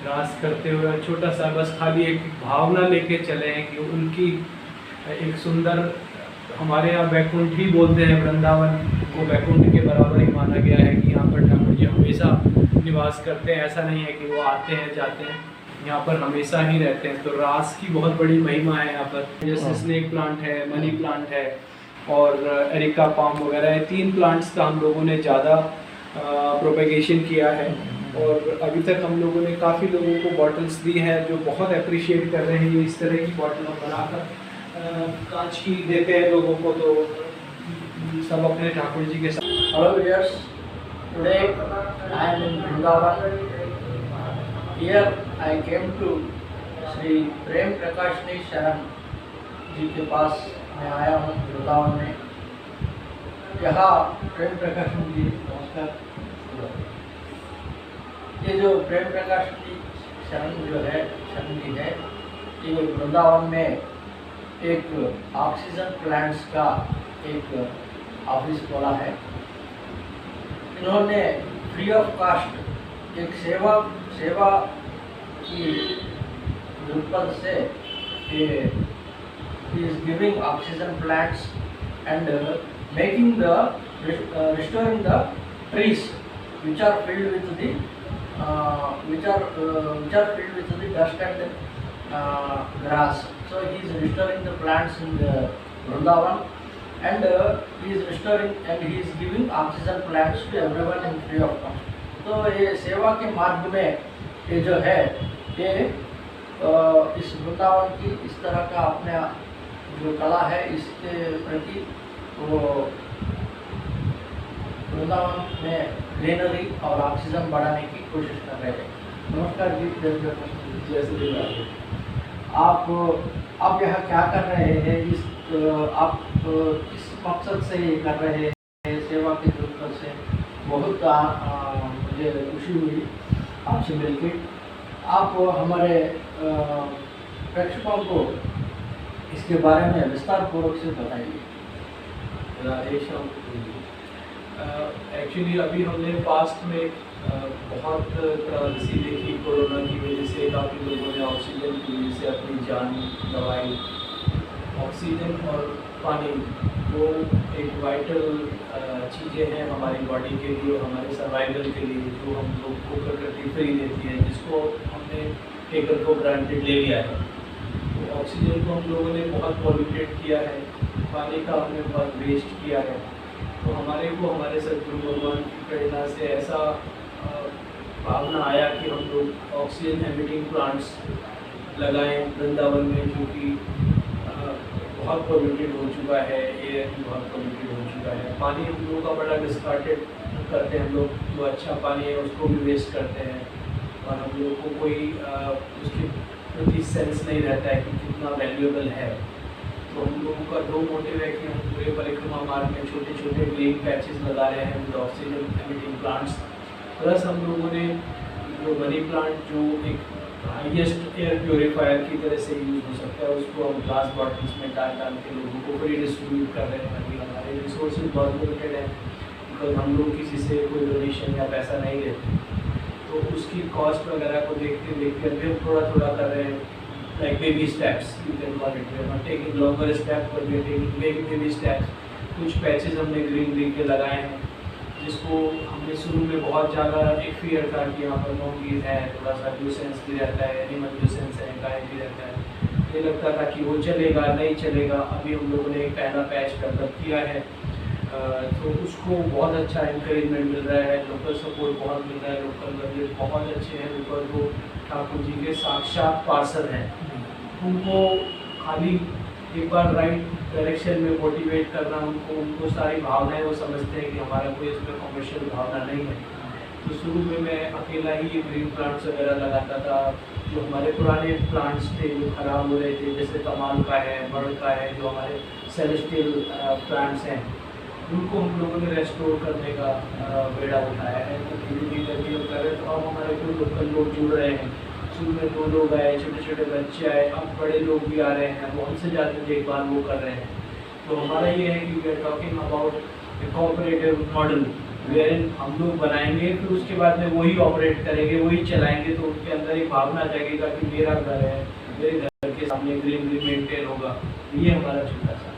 रास करते हुए छोटा सा बस खाली एक भावना लेके चले हैं कि उनकी एक सुंदर, हमारे यहाँ वैकुंठ ही बोलते हैं, वृंदावन को वैकुंठ के बराबर ही माना गया है कि यहाँ पर ठाकुर जी हमेशा निवास करते हैं। ऐसा नहीं है कि वो आते हैं जाते हैं, यहाँ पर हमेशा ही रहते हैं। तो रास की बहुत बड़ी महिमा है यहाँ पर। जैसे स्नेक प्लांट है, मनी प्लांट है और एरिका पाम वगैरह है। 3 प्लांट्स का हम लोगों ने ज़्यादा प्रोपेगेशन किया है और अभी तक हम लोगों ने काफ़ी लोगों को बॉटल्स दी हैं जो बहुत अप्रिशिएट कर रहे हैं। ये इस तरह की बॉटल हम बनाकर कांच की देते हैं लोगों को, तो सब अपने ठाकुर जी के साथ। Hello viewers, today I am in Vrindavan. Here I came to Shri Prem Prakashni Sharan ji के पास मैं आया हूँ वृंदावन में। यहाँ प्रेम प्रकाशन जी, नमस्कार। ये जो प्रेम प्रकाशनी शरण जो है, शरण जी है, ये वृंदावन में एक ऑक्सीजन प्लांट्स का एक ऑफिस खोला है। इन्होंने फ्री ऑफ कास्ट एक सेवा की दृक्पथ से is giving oxygen plants and making the restoring the trees which are filled with the dust and grass. So he is restoring the plants in the Vrindavan and he is restoring and he is giving oxygen plants to everyone in free of cost. तो ये सेवा के मार्ग में ये जो है ये इस वृंदावन की इस तरह का अपने जो कला है इसके प्रति वो वृंदावन में ग्रीनरी और ऑक्सीजन बढ़ाने की कोशिश कर रहे हैं। नमस्कार जी, जय श्री राम। आप यहाँ क्या कर रहे हैं? आप किस मकसद से ये कर रहे हैं? सेवा के दृष्टि से बहुत मुझे खुशी हुई आपसे मिलके। आप हमारे प्रेक्षकों को इसके बारे में विस्तार पूर्वक से बताइए। एक्चुअली अभी हमने पास्ट में बहुत क्रांति देखी। कोरोना की वजह से काफ़ी लोगों ने ऑक्सीजन की वजह से अपनी जान गंवाई। ऑक्सीजन और पानी वो एक वाइटल चीज़ें हैं हमारी बॉडी के लिए, हमारे सर्वाइवल के लिए, जो हम लोग को प्रकृति फ्री देती है, जिसको हमने टेकन फॉर ग्रांटेड ले लिया है। तो ऑक्सीजन को हम लोगों ने बहुत पॉल्यूटेड किया है, पानी का हमने बहुत वेस्ट किया है। तो हमारे को हमारे सदगुरु भगवान की प्रेरणा से ऐसा भावना आया कि हम लोग ऑक्सीजन एमिटिंग प्लांट्स लगाएं वृंदावन में, जो कि बहुत पॉल्यूटेड हो चुका है, एयर भी बहुत पॉल्यूटेड हो चुका है। पानी हम लोगों का बड़ा डिस्कार्टेड करते हैं हम लोग, जो अच्छा पानी है उसको भी वेस्ट करते हैं और हम लोगों को कोई उसके प्रति सेंस नहीं रहता है कि कितना वैल्यूएबल है। तो हम लोगों का 2 मोटिव है कि हम पूरे परिक्रमा मार्ग में छोटे छोटे ग्रीन पैचेस लगा रहे हैं with oxygen emitting plants. Plus हम लोगों ने जो मनी प्लांट जो एक हाईएस्ट एयर प्योरीफायर की तरह से यूज़ हो सकता है, उसको हम ग्लास बॉटल्स में डाल के लोगों को फ्री डिस्ट्रीब्यूट कर रहे हैं। अभी हमारे रिसोर्सेज बहुत लिमिटेड है, बिकॉज हम लोग किसी से कोई डोनेशन या पैसा नहीं लेते, तो उसकी कॉस्ट वगैरह को देखते देखते अभी हम थोड़ा थोड़ा कर रहे हैं। Like baby steps you can call it, we are not taking longer step but we are taking baby steps. कुछ पैचेस हमने ग्रीन के लगाए हैं, जिसको हमने शुरू में बहुत ज़्यादा एक फियर था कि यहाँ पर मोंगीज है, थोड़ा सा न्यूसेंस भी रहता है, एनिमल न्यूसेंस है, गाय भी रहता है। ये लगता था कि वो चलेगा नहीं चलेगा। अभी हम लोगों ने एक पहला पैच डेवलप किया है, तो उसको बहुत अच्छा इंकरेजमेंट मिल रहा है, लोकल सपोर्ट बहुत मिल रहा है, लोकल बजट बहुत अच्छे हैं, बिकॉज वो ठाकुर जी के साक्षात पार्षद हैं। उनको खाली एक बार राइट डायरेक्शन में मोटिवेट करना, उनको सारी भावनाएं वो समझते हैं कि हमारा कोई इसमें कमर्शियल भावना नहीं है। तो शुरू में मैं अकेला ही ग्रीन प्लांट्स वगैरह लगाता था। जो हमारे पुराने प्लांट्स थे जो ख़राब हो रहे थे, जैसे कमाल का है, बर्ड का है, जो हमारे सेलेस्टियल प्लांट्स हैं, उनको हम लोगों ने रेस्टोर करने का बेड़ा उठाया है। तो धीरे धीरे करके हम कर रहे, तो अब हमारे जो लोकल लोग जुड़ रहे हैं। शुरू में 2 लोग आए, छोटे छोटे बच्चे आए, अब बड़े लोग भी आ रहे हैं, वो हमसे ज़्यादा देखभाल वो कर रहे हैं। तो हमारा ये है कि we are talking about a cooperative model variant हम लोग बनाएंगे, फिर उसके बाद में वही ऑपरेट करेंगे, वही चलाएंगे, तो उनके अंदर एक भावना जागेगा कि मेरा घर है, मेरे घर के सामने ग्रीनरी मेंटेन होगा। ये हमारा छोटा सा।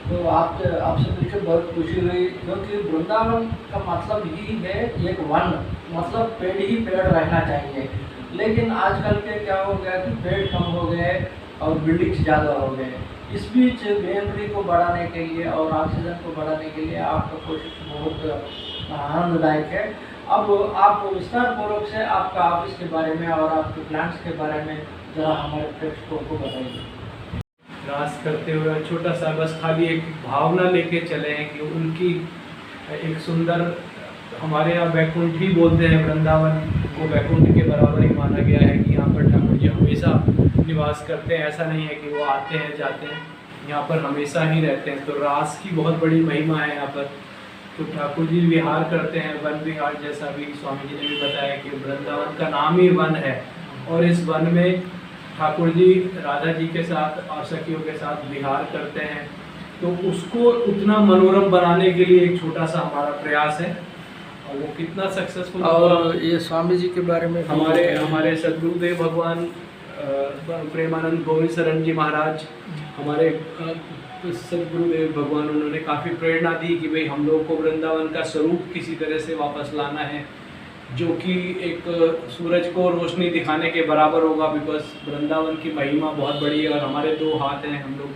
तो आपसे मिलकर बहुत खुशी हुई, क्योंकि वृंदावन का मतलब ही है एक वन, मतलब पेड़ ही पेड़ रहना चाहिए। लेकिन आजकल के क्या हो गया कि पेड़ कम हो गए और बिल्डिंग्स ज़्यादा हो गए। इस बीच ग्रीनरी को बढ़ाने के लिए और ऑक्सीजन को बढ़ाने के लिए आपका कोशिश बहुत आनंददायक है। अब आप विस्तार पूर्वक से आपका ऑफिस के बारे में और आपके प्लांट्स के बारे में ज़रा हमारे प्रेक्षकों को बताइए। रास करते हुए छोटा सा बस खाली एक भावना लेके चले हैं कि उनकी एक सुंदर, हमारे यहाँ बैकुंठ ही बोलते हैं, वृंदावन को बैकुंठ के बराबर ही माना गया है कि यहाँ पर ठाकुर जी हमेशा निवास करते हैं। ऐसा नहीं है कि वो आते हैं जाते हैं, यहाँ पर हमेशा ही रहते हैं। तो रास की बहुत बड़ी महिमा है यहाँ पर। तो ठाकुर जी विहार करते हैं, वन विहार, जैसा भी स्वामी जी ने भी बताया कि वृंदावन का नाम ही वन है। और इस वन में ठाकुर जी राधा जी के साथ और सखियों के साथ विहार करते हैं। तो उसको उतना मनोरम बनाने के लिए एक छोटा सा हमारा प्रयास है, और वो कितना सक्सेसफुल। और ये स्वामी जी के बारे में हमारे सदगुरुदेव भगवान प्रेमानंद गोविंद शरण जी महाराज, हमारे सदगुरुदेव भगवान, उन्होंने काफ़ी प्रेरणा दी कि भाई हम लोग को वृंदावन का स्वरूप किसी तरह से वापस लाना है, जो कि एक सूरज को रोशनी दिखाने के बराबर होगा। बिकॉज वृंदावन की महिमा बहुत बड़ी है और हमारे दो हाथ हैं, हम लोग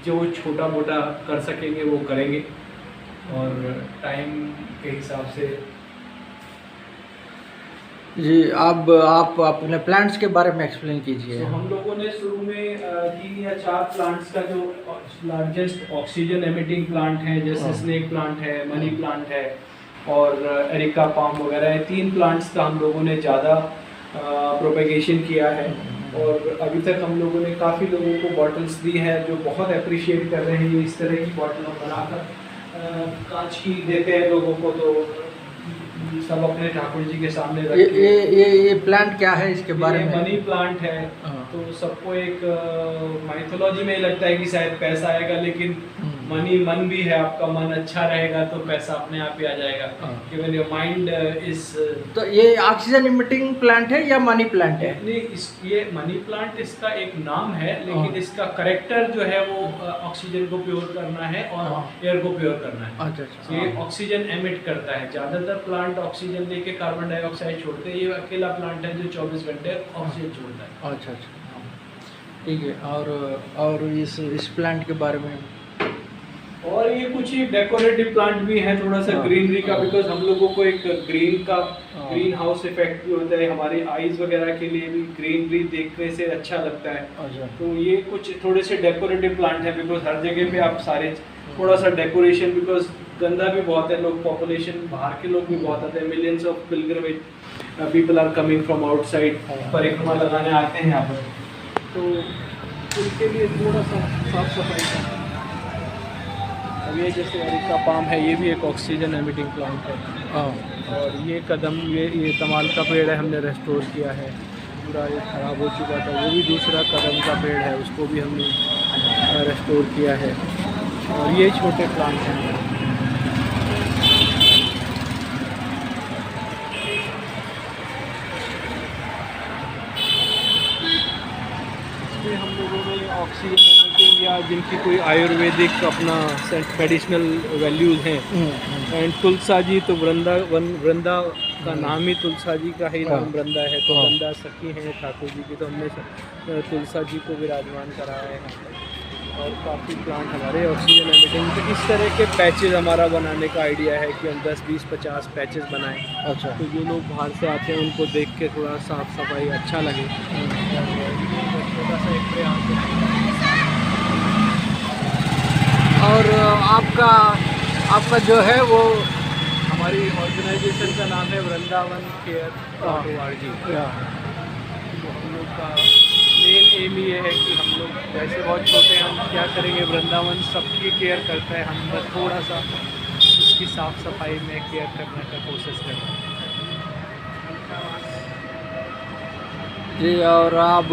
जो छोटा मोटा कर सकेंगे वो करेंगे। और टाइम के हिसाब से जी, आप अपने प्लांट्स के बारे में एक्सप्लेन कीजिए। तो हम लोगों ने शुरू में 3 या 4 प्लांट्स का जो लार्जेस्ट ऑक्सीजन एमिटिंग प्लांट है, जैसे स्नेक प्लांट है, मनी प्लांट है और एरिका पाम वगैरह है, 3 प्लांट्स का हम लोगों ने ज़्यादा प्रोपेगेशन किया है। और अभी तक हम लोगों ने काफ़ी लोगों को बॉटल्स दी हैं जो बहुत अप्रिशिएट कर रहे हैं। ये इस तरह की बॉटल बनाकर कांच की देते हैं लोगों को, तो सब अपने ठाकुर जी के सामने रखते हैं। ये प्लांट क्या है, इसके बारे में? मनी प्लांट है। तो सबको एक माइथोलॉजी में लगता है कि शायद पैसा आएगा, लेकिन मनी मन भी है, आपका मन अच्छा रहेगा तो पैसा अपने आप ही आ जाएगा। कि व्हेन योर माइंड इज। तो ये ऑक्सीजन इमिटिंग प्लांट है या मनी प्लांट है? ये मनी प्लांट इसका एक नाम है, लेकिन इसका करेक्टर जो है वो ऑक्सीजन को प्योर करना है और एयर को प्योर करना है। अच्छा। ये ऑक्सीजन एमिट करता है। ज़्यादातर प्लांट ऑक्सीजन लेके कार्बन डाइऑक्साइड छोड़ते हैं, ये अकेला प्लांट है जो 24 घंटे ऑक्सीजन छोड़ता है। अच्छा, ठीक है। और इस प्लांट के बारे में? और ये कुछ ही डेकोरेटिव प्लांट भी है, थोड़ा सा ग्रीनरी का, बिकॉज हम लोगों को एक ग्रीन हाउस इफेक्ट भी होता है। हमारी आईज वगैरह के लिए भी ग्रीनरी देखने से अच्छा लगता है। तो ये कुछ थोड़े से डेकोरेटिव प्लांट है, बिकॉज हर जगह पे आप सारे थोड़ा सा डेकोरेशन, बिकॉज गंदा भी बहुत है, लोग पॉपुलेशन बाहर के लोग भी बहुत आते हैं, millions of pilgrimage people are coming from outside, परिक्रमा लगाने आते हैं यहाँ पर। तो उनके लिए थोड़ा सा साफ सफाई का। अब ये जैसे एरिका पाम है, ये भी एक ऑक्सीजन एमिटिंग प्लांट है। और ये कदम, ये कमाल का पेड़ है, हमने रेस्टोर किया है। पूरा ये ख़राब हो चुका था, वो भी दूसरा कदम का पेड़ है, उसको भी हमने रेस्टोर किया है। और ये छोटे प्लांट हैं। इसमें हम लोगों ने ऑक्सीजन एमिटिंग या जिनकी कोई आयुर्वेदिक अपना मेडिसिनल वैल्यूज़ हैं, एंड तुलसा जी, तो वृंदा का नाम ही तुलसा जी का ही नाम वृंदा है। तो वृंदा सखी हैं ठाकुर जी की, तो हमने तुलसा जी को विराजमान कराया है। और काफ़ी प्लांट हमारे ऑक्सीजन एमिटिंग। तो इस तरह के पैचेस हमारा बनाने का आइडिया है कि हम 10, 20, 50 पैचेस बनाएं। अच्छा। तो जो लोग बाहर से आते हैं उनको देख के थोड़ा साफ सफाई अच्छा लगे, छोटा सा एक प्रयास है। और आपका जो है वो, हमारी ऑर्गेनाइजेशन का नाम है वृंदावन केयर .org। तो हम लोग का मेन एम ये है कि हम लोग वैसे बहुत छोटे हैं, हम क्या करेंगे, वृंदावन सबकी केयर करता है, हम बस थोड़ा सा उसकी साफ़ सफाई में केयर करने का कोशिश करें। जी, और आप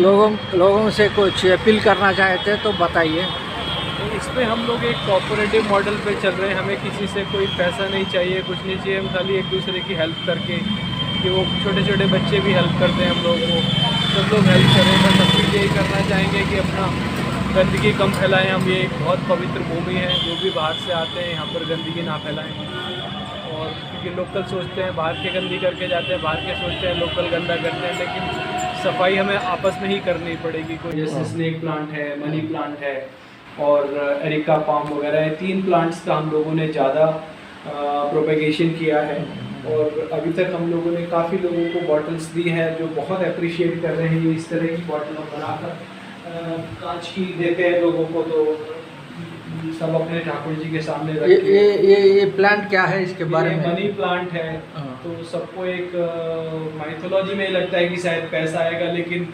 लोगों से कुछ अपील करना चाहते हैं तो बताइए। इसमें हम लोग एक कोऑपरेटिव मॉडल पे चल रहे हैं। हमें किसी से कोई पैसा नहीं चाहिए, कुछ नहीं चाहिए। हम खाली एक दूसरे की हेल्प करके, कि वो छोटे छोटे बच्चे भी हेल्प करते हैं हम लोग को, सब लोग हेल्प करें। बस हम भी यही करना चाहेंगे कि अपना गंदगी कम फैलाएं। हम ये एक बहुत पवित्र भूमि है, जो भी बाहर से आते हैं यहाँ पर गंदगी ना फैलाएं। और क्योंकि लोकल सोचते हैं बाहर के गंदी करके जाते हैं, बाहर के सोचते हैं लोकल गंदा करते हैं, लेकिन सफाई हमें आपस में ही करनी पड़ेगी। कोई जैसे स्नेक प्लांट है, मनी प्लांट है और एरिका पाम वगैरह है, 3 प्लांट्स का हम लोगों ने ज़्यादा प्रोपेगेशन किया है। और अभी तक हम लोगों ने काफ़ी लोगों को बॉटल्स दी हैं जो बहुत अप्रिशिएट कर रहे हैं। ये इस तरह की बॉटल हम बनाकर कांच की देते हैं लोगों को, तो सब अपने ठाकुर जी के सामने रखते हैं। ये प्लांट क्या है, इसके बारे में? मनी प्लांट है। तो सबको एक माइथोलॉजी में लगता है कि शायद पैसा आएगा, लेकिन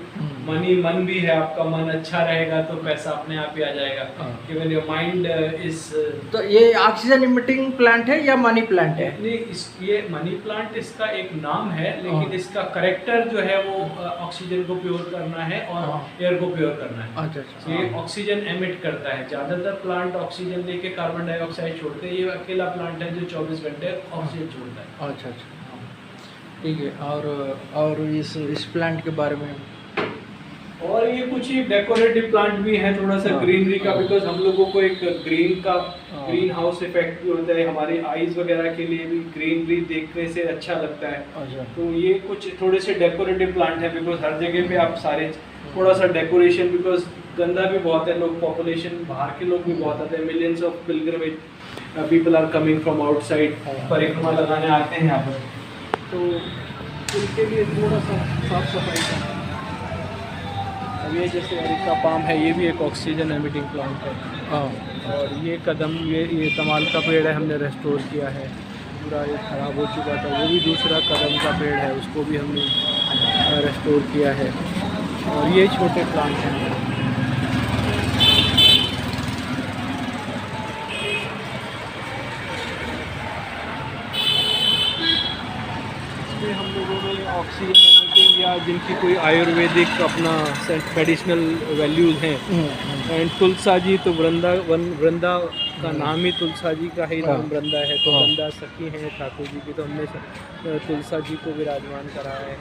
मनी मन भी है। आपका मन अच्छा रहेगा तो पैसा अपने आप ही आ जाएगा। कि व्हेन योर माइंड इज। तो ये ऑक्सीजन इमिटिंग प्लांट है या मनी प्लांट है? नहीं, ये मनी प्लांट इसका एक नाम है, लेकिन इसका करेक्टर जो है वो ऑक्सीजन को प्योर करना है और एयर को प्योर करना है। अच्छा। ये ऑक्सीजन एमिट करता है। ज़्यादातर प्लांट ऑक्सीजन लेके कार्बन डाइऑक्साइड छोड़ते हैं। ये अकेला प्लांट है जो 24 घंटे ऑक्सीजन छोड़ता है। अच्छा, ठीक है। और इस प्लांट के बारे में? और ये कुछ ही डेकोरेटिव प्लांट भी है, थोड़ा सा ग्रीनरी का, बिकॉज हम लोगों को एक ग्रीन हाउस इफेक्ट भी होता है। हमारी आईज वगैरह के लिए भी ग्रीनरी देखने से अच्छा लगता है। तो ये कुछ थोड़े से डेकोरेटिव प्लांट है, बिकॉज हर जगह पे आप सारे थोड़ा सा डेकोरेशन, बिकॉज गंदा भी बहुत है, लोग पॉपुलेशन बाहर के लोग भी बहुत आते हैं। Millions of pilgrimage people are coming from outside, परिक्रमा लगाने आते हैं यहाँ पर, तो उनके लिए थोड़ा सा साफ सफाई का। अब ये जैसे एरिका पाम है, ये भी एक ऑक्सीजन एमिटिंग प्लांट है। और ये कदम, ये कमाल का पेड़ है, हमने रेस्टोर किया है। पूरा ये ख़राब हो चुका था, वो भी दूसरा कदम का पेड़ है, उसको भी हमने रेस्टोर किया है। और ये छोटे प्लांट हैं। हम लोगों ने ऑक्सीजन एमिटिंग या जिनकी कोई आयुर्वेदिक अपना मेडिसिनल वैल्यूज़ हैं, एंड तुलसा जी, तो वृंदा का नाम ही तुलसा जी का ही नाम वृंदा है, तो वृंदा सखी हैं ठाकुर जी की, तो हमने तुलसा जी को विराजमान कराया है।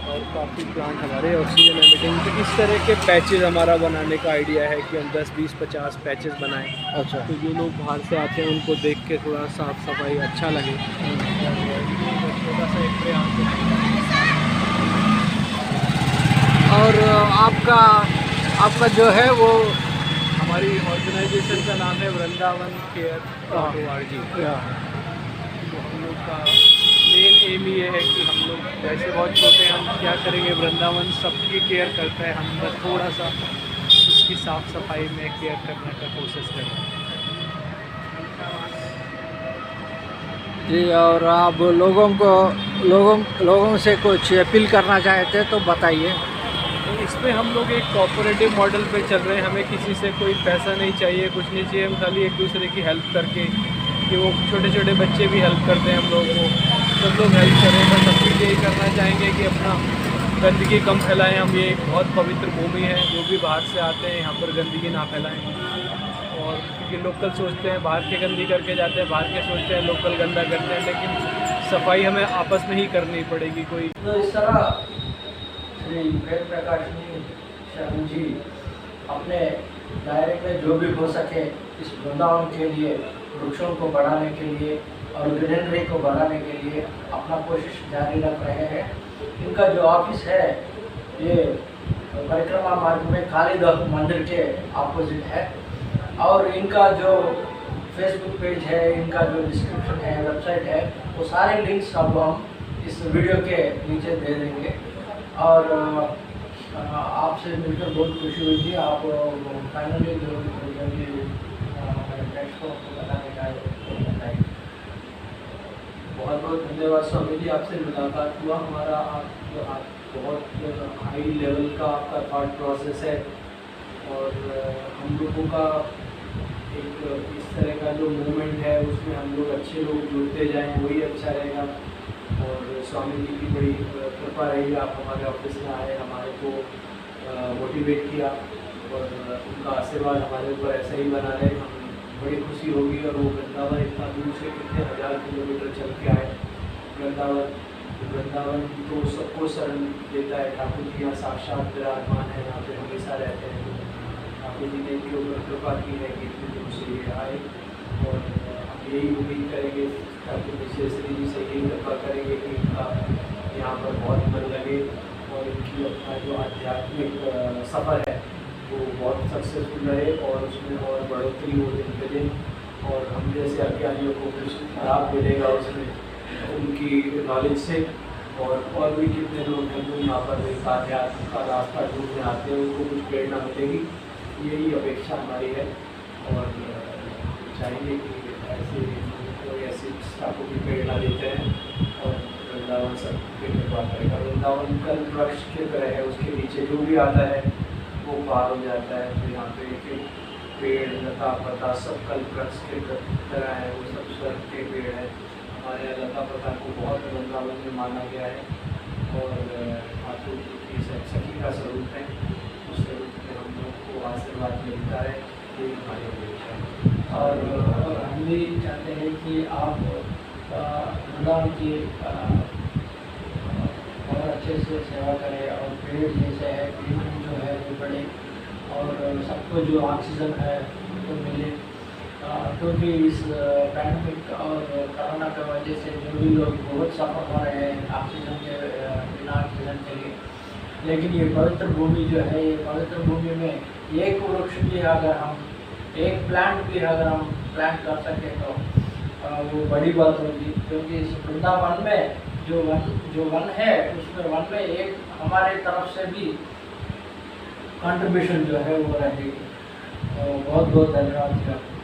और काफ़ी प्लांट हमारे ऑक्सीजन एमिटिंग। तो इस तरह के पैचेस हमारा बनाने का आइडिया है कि हम 10, 20, 50 पैचेस बनाएं। अच्छा। तो जो लोग बाहर से आते हैं उनको देख के थोड़ा साफ सफाई अच्छा लगे। छोटा सा एक प्रयास है। और आपका जो है वो, हमारी ऑर्गेनाइजेशन का नाम है वृंदावन केयर .org। तो हम लोग का मेन एम ये है कि हम लोग वैसे बहुत छोटे हैं, हम क्या करेंगे, वृंदावन सबकी केयर करता है, हम बस थोड़ा सा उसकी साफ़ सफाई में केयर करने का कोशिश करें। जी, और आप लोगों से कुछ अपील करना चाहते हैं तो बताइए। इसमें हम लोग एक कोऑपरेटिव मॉडल पे चल रहे हैं। हमें किसी से कोई पैसा नहीं चाहिए, कुछ नहीं चाहिए। हम खाली एक दूसरे की हेल्प करके, कि वो छोटे छोटे बच्चे भी हेल्प करते हैं हम लोग को, सब लोग हेल्प करें। बस हम भी यही करना चाहेंगे कि अपना गंदगी कम फैलाएं। हम ये एक बहुत पवित्र भूमि है, जो भी बाहर से आते हैं यहाँ पर गंदगी ना फैलाएं। और क्योंकि लोकल सोचते हैं बाहर के गंदी करके जाते हैं, बाहर के सोचते हैं लोकल गंदा करते हैं, लेकिन सफाई हमें आपस में ही करनी पड़ेगी। कोई तो इस तरह श्री वेद प्रकाश शर्मा जी अपने दायरे में जो भी हो सके इस वृंदावन के लिए, वृक्षों को बढ़ाने के लिए और ग्रीनरी को बढ़ाने के लिए अपना कोशिश जारी रख रहे हैं। इनका जो ऑफिस है ये परिक्रमा मार्ग में कालीदास मंदिर के ऑपोजिट है। और इनका जो फेसबुक पेज है, इनका जो डिस्क्रिप्शन है, वेबसाइट है, वो सारे लिंक्स अब हम इस वीडियो के नीचे दे देंगे। और आपसे मिलकर बहुत खुशी हुई थी। आप फाइनली जो नेक्स्ट को बताने का बताइए। बहुत बहुत धन्यवाद स्वामी जी, आपसे मुलाकात हुआ हमारा। आप बहुत हाई लेवल का आपका थॉट प्रोसेस है, और हम लोगों का एक इस तरह का जो मूवमेंट है उसमें हम लोग अच्छे लोग जुड़ते जाएं, वही अच्छा रहेगा। और स्वामी जी की बड़ी कृपा रही, आप हमारे ऑफिस में आए, हमारे को मोटिवेट किया। और उनका आशीर्वाद हमारे ऊपर ऐसा ही बना रहे, हम बड़ी खुशी होगी। और वो वृंदावन इतना दूर से कितने हज़ार किलोमीटर चल के आए वृंदावन तो सबको शरण देता है। ठाकुर जी यहाँ साक्षात विराजमान है, यहाँ पे हमेशा रहते हैं। ठाकुर जी ने इनके ऊपर कृपा की है कि इतने दूर से ये आए, और हम यही उम्मीद करेंगे ठाकुर जी श्री जी से यही कृपा करेंगे कि इनका यहाँ पर बहुत मन लगे और इनकी अपना जो आध्यात्मिक सफ़र है वो बहुत सक्सेसफुल रहे और उसमें और बढ़ोतरी हो दिन पे दिन। और हम जैसे अज्ञानियों को कुछ लाभ मिलेगा उसमें उनकी नॉलेज से। और भी कितने लोग हैं जो यहाँ पर एक आध्यात्म का रास्ता ढूंढने आते हैं, उनको कुछ प्रेरणा मिलेगी, यही अपेक्षा हमारी है। और चाहेंगे कि ऐसे कोई ऐसी ठाकुर की प्रेरणा देते हैं और वृंदावन सब पे कृपा करेगा। वृंदावन कल वृक्ष की तरह है, उसके नीचे जो भी आता है वो पार हो जाता है। तो यहाँ पे एक पेड़ लता पता सब कल वृक्ष के तरह है, वो सब स्वर्ग के पेड़ है। हमारे यहाँ लता पता को बहुत वृंदावन में माना गया है और ठाकुर जी की सखी का स्वरूप है, उस स्वरूप में हम लोग को आशीर्वाद मिलता है, ये हमारी अपेक्षा है। और हम भी चाहते हैं कि आप वृंदावन की बहुत अच्छे से सेवा करें और पेड़ जैसे है पेड़ जो है वो बढ़े और सबको जो ऑक्सीजन है वो मिले। क्योंकि इस पैंडमिक और कोरोना की वजह से जो भी लोग बहुत सफ़र हो रहे हैं ऑक्सीजन के बिना ऑक्सीजन के लिए, लेकिन ये पवित्र भूमि जो है, ये पवित्र भूमि में एक वृक्ष भी अगर हम एक प्लांट भी अगर हम प्लांट कर सकें तो वो बड़ी बात होगी। क्योंकि इस वृंदावन में जो वन है उसमें वन में एक हमारे तरफ से भी कंट्रीब्यूशन जो है वो रहेगी। तो बहुत बहुत धन्यवाद।